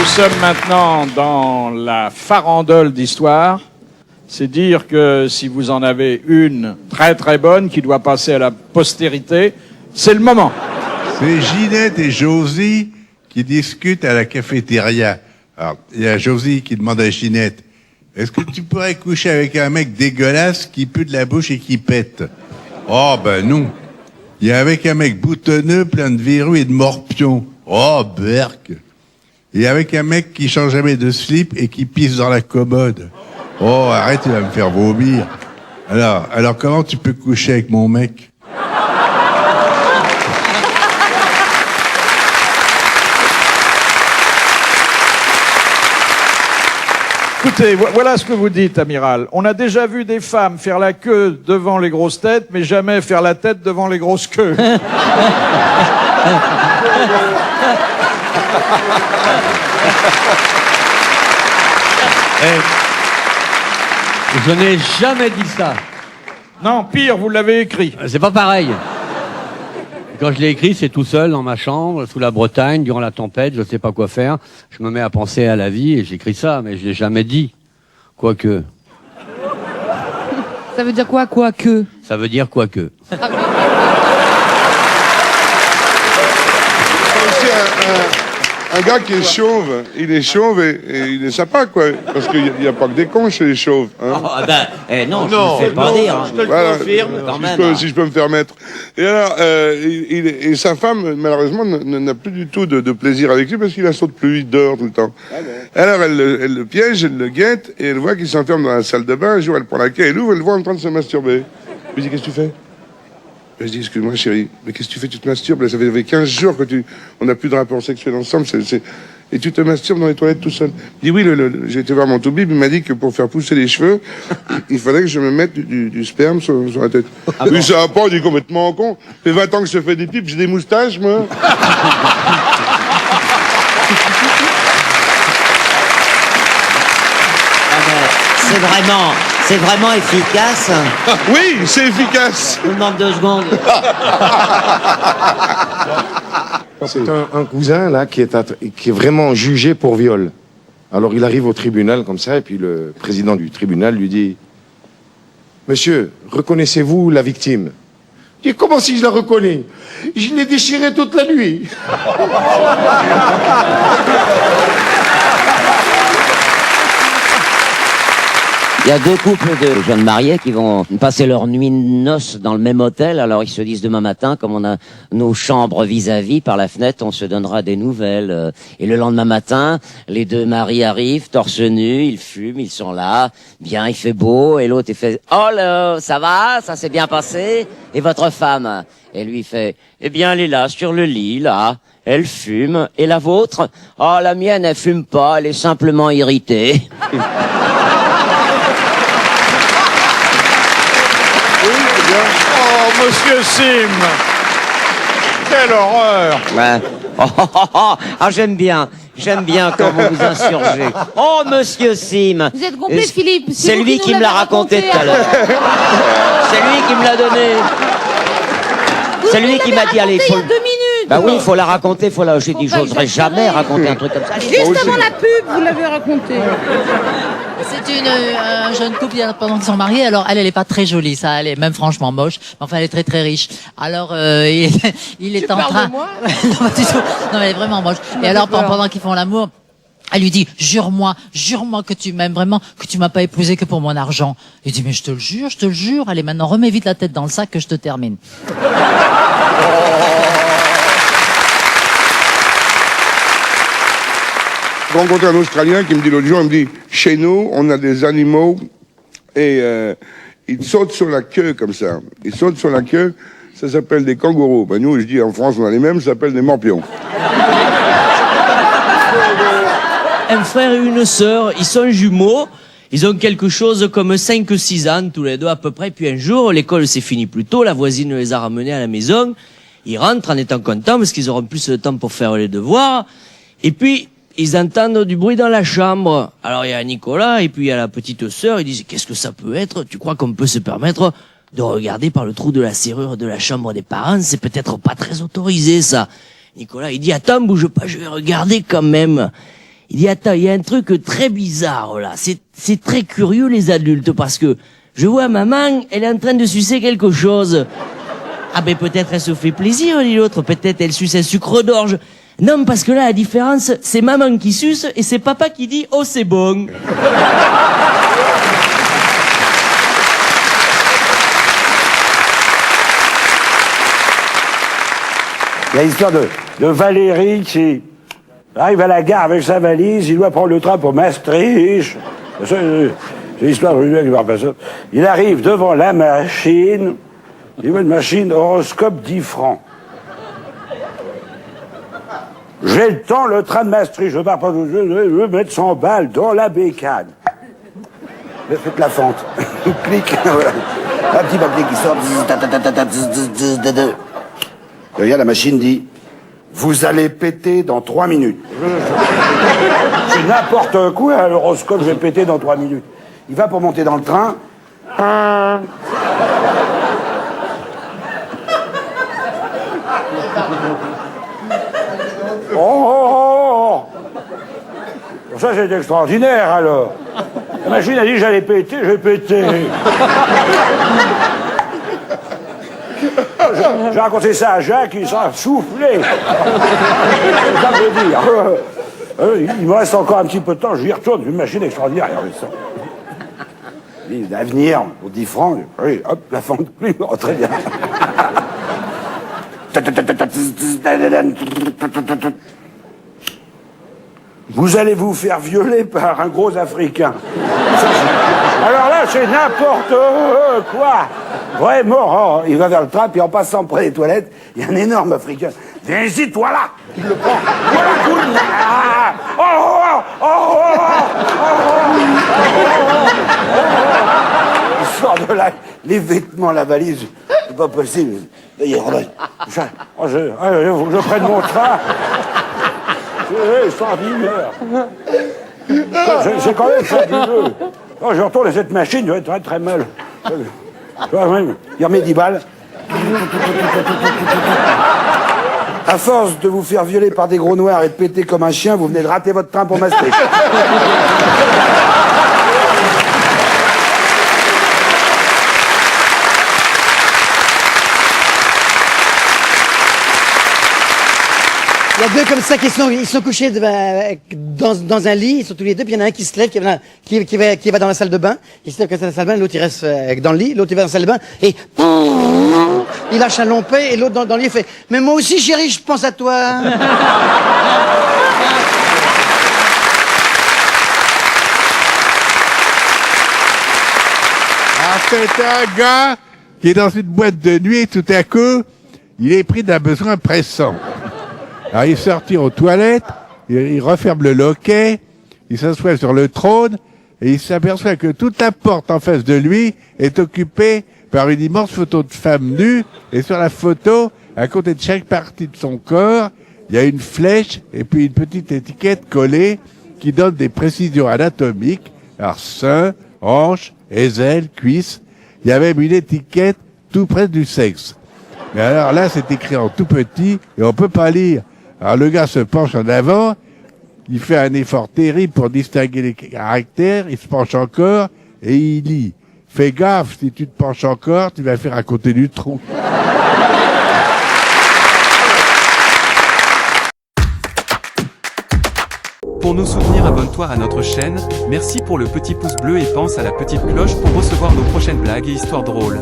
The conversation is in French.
sommes maintenant dans la farandole d'histoire. C'est dire que si vous en avez une très très bonne qui doit passer à la postérité, c'est le moment. C'est Ginette et Josie qui discutent à la cafétéria. Alors, il y a Josie qui demande à Ginette, est-ce que tu pourrais coucher avec un mec dégueulasse qui pue de la bouche et qui pète? Oh, ben non. Il y a avec un mec boutonneux, plein de verrues et de morpions. Oh, berk. Et avec un mec qui change jamais de slip et qui pisse dans la commode. Oh, arrête, tu vas me faire vomir. Alors comment tu peux coucher avec mon mec? Écoutez, voilà ce que vous dites, amiral. On a déjà vu des femmes faire la queue devant les grosses têtes, mais jamais faire la tête devant les grosses queues. Je n'ai jamais dit ça. Non, pire, vous l'avez écrit. C'est pas pareil. Quand je l'ai écrit, c'est tout seul dans ma chambre, sous la Bretagne, durant la tempête, je sais pas quoi faire. Je me mets à penser à la vie et j'écris ça, mais je l'ai jamais dit. Quoique. Ça veut dire quoi, quoique? Ça veut dire quoique. Un gars qui est chauve, il est chauve et il est sympa, quoi. Parce qu'il n'y a pas que des cons chez les chauves. Hein. Oh, non, je ne fais pas dire. Je te le confirme. Si je peux me permettre. Et alors, et sa femme, malheureusement, n'a plus du tout de plaisir avec lui parce qu'il la saute plus vite dehors tout le temps. Alors, elle le piège, elle le guette et elle voit qu'il s'enferme dans la salle de bain. Un jour, elle prend la clé, elle ouvre, elle le voit en train de se masturber. Je lui dis, qu'est-ce que tu fais? Je dis, excuse-moi chérie, mais qu'est-ce que tu fais? Tu te masturbes, là, ça fait 15 jours que on n'a plus de rapport sexuel ensemble, et tu te masturbes dans les toilettes tout seul. Je dis, oui, j'ai été voir mon toubib, il m'a dit que pour faire pousser les cheveux, il fallait que je me mette du sperme sur la tête. Oui, ça va pas, on est complètement con. Ça fait 20 ans que je fais des pipes, j'ai des moustaches, moi. C'est vraiment efficace. Oui, c'est efficace. Je vous demande 2 secondes. C'est un cousin là qui est vraiment jugé pour viol. Alors il arrive au tribunal comme ça et puis le président du tribunal lui dit « Monsieur, reconnaissez-vous la victime ?» Il dit « Comment si je la reconnais? Je l'ai déchirée toute la nuit. » Il y a 2 couples de jeunes mariés qui vont passer leur nuit de noces dans le même hôtel. Alors ils se disent demain matin, comme on a nos chambres vis-à-vis par la fenêtre, on se donnera des nouvelles. Et le lendemain matin, les 2 maris arrivent, torse nu, ils fument, ils sont là, bien, il fait beau. Et l'autre il fait « Oh là, ça va, ça s'est bien passé? Et votre femme ?» Et lui il fait « Eh bien elle est là, sur le lit, là. Elle fume. Et la vôtre? Oh, la mienne, elle fume pas, elle est simplement irritée. » Oh, monsieur Sim! Quelle horreur! Ouais. Ah, j'aime bien quand vous vous insurgez. Oh, monsieur Sim! Vous êtes complet, Philippe. C'est vous lui qui me l'a raconté tout à l'heure. C'est lui qui me l'a donné. C'est lui qui m'a dit, allez, il y a 2 minutes. Bah oui, il faut la raconter, j'ai dit, j'oserais jamais raconter un truc comme ça. Juste avant la pub, vous l'avez raconté. C'est un jeune couple pendant qu'ils sont mariés. Alors elle est pas très jolie, ça, elle est même franchement moche. Mais enfin, elle est très très riche. Alors il est en train. De moi non, pas du tout. Non, mais elle est vraiment moche. Et alors pendant qu'ils font l'amour, elle lui dit, jure-moi que tu m'aimes vraiment, que tu m'as pas épousé que pour mon argent. Il dit, mais je te le jure. Allez, maintenant remets vite la tête dans le sac que je te termine. J'ai rencontré un Australien qui me dit l'autre jour, il me dit, chez nous, on a des animaux et ils sautent sur la queue comme ça. Ils sautent sur la queue, ça s'appelle des kangourous. Ben nous, je dis, en France, on a les mêmes, ça s'appelle des morpions. Un frère et une sœur, ils sont jumeaux, ils ont quelque chose comme 5-6 ans, tous les deux à peu près, puis un jour, l'école s'est finie plus tôt, la voisine les a ramenés à la maison, ils rentrent en étant contents parce qu'ils auront plus de temps pour faire les devoirs, et puis, ils entendent du bruit dans la chambre. Alors il y a Nicolas et puis il y a la petite sœur, ils disent qu'est-ce que ça peut être? Tu crois qu'on peut se permettre de regarder par le trou de la serrure de la chambre des parents? C'est peut-être pas très autorisé ça. Nicolas il dit attends, bouge pas, je vais regarder quand même. Il dit, attends, il y a un truc très bizarre là. C'est très curieux les adultes parce que je vois maman, elle est en train de sucer quelque chose. Ah ben peut-être elle se fait plaisir, dit l'autre. Peut-être elle suce un sucre d'orge. Non, parce que là, la différence, c'est maman qui suce et c'est papa qui dit « Oh, c'est bon ». Il y a l'histoire de Valérie qui arrive à la gare avec sa valise, il doit prendre le train pour Maastricht. C'est l'histoire de il arrive devant la machine, il veut une machine horoscope 10 francs. J'ai le temps, le train de Maastricht, je pars pas, je veux mettre 100 balles dans la bécane. Faites la fente. Clic, voilà. Un petit papier qui sort. Regarde, la machine dit, vous allez péter dans 3 minutes. C'est n'importe quoi, l'horoscope, je vais péter dans 3 minutes. Il va pour monter dans le train. Oh. Ça, c'est extraordinaire, alors. La machine a dit, j'allais péter, j'ai pété. J'ai raconté ça à Jacques, il s'en a soufflé. C'est ça que je veux dire. Il me reste encore un petit peu de temps, je y retourne, une machine extraordinaire. Regardez ça. L'avenir, pour 10 francs, oui, hop, la fente, oh, très bien. Vous allez vous faire violer par un gros Africain. Alors là, c'est n'importe quoi. Vraiment, oh, il va vers le train, puis en passant près des toilettes, il y a un énorme Africain. Viens ici, toi là. Il le prend. Voilà, cool. Il sort de là, les vêtements, la valise. C'est pas possible. Je prenne mon train. C'est quand même fabuleux. Oh, je retourne à cette machine, je vais être très mal. Il remet 10 balles. À force de vous faire violer par des gros noirs et de péter comme un chien, vous venez de rater votre train pour Maastricht. Il y a deux comme ça ils sont couchés dans un lit, ils sont tous les deux, puis il y en a un qui se lève, qui va dans la salle de bain, il se lève dans la salle de bain, l'autre il reste dans le lit, l'autre il va dans la salle de bain, et il lâche un long paix, et l'autre dans le lit il fait « Mais moi aussi chérie, je pense à toi !» C'est un gars qui est dans une boîte de nuit et tout à coup, il est pris d'un besoin pressant. Alors il sort aux toilettes, il referme le loquet, il s'assoit sur le trône et il s'aperçoit que toute la porte en face de lui est occupée par une immense photo de femme nue et sur la photo, à côté de chaque partie de son corps, il y a une flèche et puis une petite étiquette collée qui donne des précisions anatomiques, alors seins, hanches, aisselles, cuisses. Il y a même une étiquette tout près du sexe. Mais alors là, c'est écrit en tout petit et on peut pas lire. Alors le gars se penche en avant, il fait un effort terrible pour distinguer les caractères, il se penche encore et il lit. Fais gaffe, si tu te penches encore, tu vas faire à côté du trou. Pour nous soutenir, abonne-toi à notre chaîne, merci pour le petit pouce bleu et pense à la petite cloche pour recevoir nos prochaines blagues et histoires drôles.